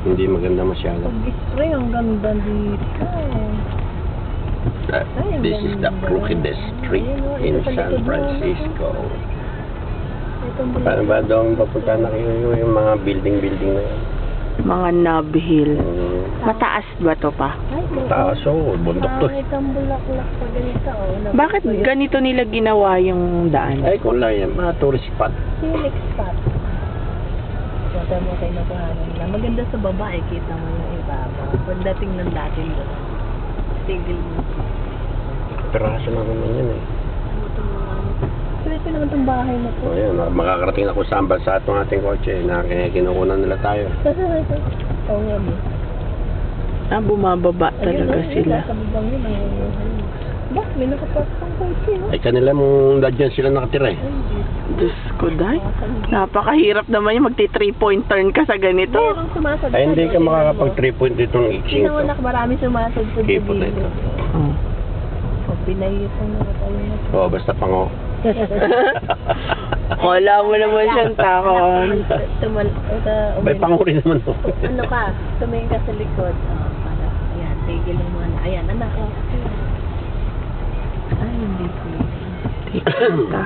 Hindi maganda masyado. Pag-spray, ang ganda dito. This is the crookedest street in San Francisco. Paano ba doon papunta na kayo yung mga building na yan? Mga Nob Hill. Mataas ba to pa? Mataas bundok to. Pangit ang bulaklak pa ganito. Bakit ganito nila ginawa yung daan? Ay, kung lang yan, mga tourist spot. Scenic spot. Kaya mo kayo nakuhanan na. Maganda sa babae, kita mo yung ibaba. Pagdating ng dating doon. Tigil mo. Piraso na naman yan eh. Pwede naman itong bahay na po. O yan, makakarating na kung saan bansa itong ating kotse na kinukunan nila tayo. Oo nga mo. Bumababa talaga sila. Sa bubang yun, Bak, may nakapark pang kotse, no? Ay, kanila mong dyan sila nakatira eh. Diyos ko, day. Napakahirap naman yung magti-3-point turn ka sa ganito. Merong sumasad. Ay, hindi ka makakapag 3 point ditong iksing Sino to. anak, marami sumasad sa Kipot na ito. Oh. O, pinayipan na ba tayo na? Oo, basta pango. Wala mo naman siyang takon. May pango rin naman to. Ano ka, tumingin ka sa likod. Para, ayan, tigil mo muna. Ayan, anak. Ay, hindi po. Tigil ka.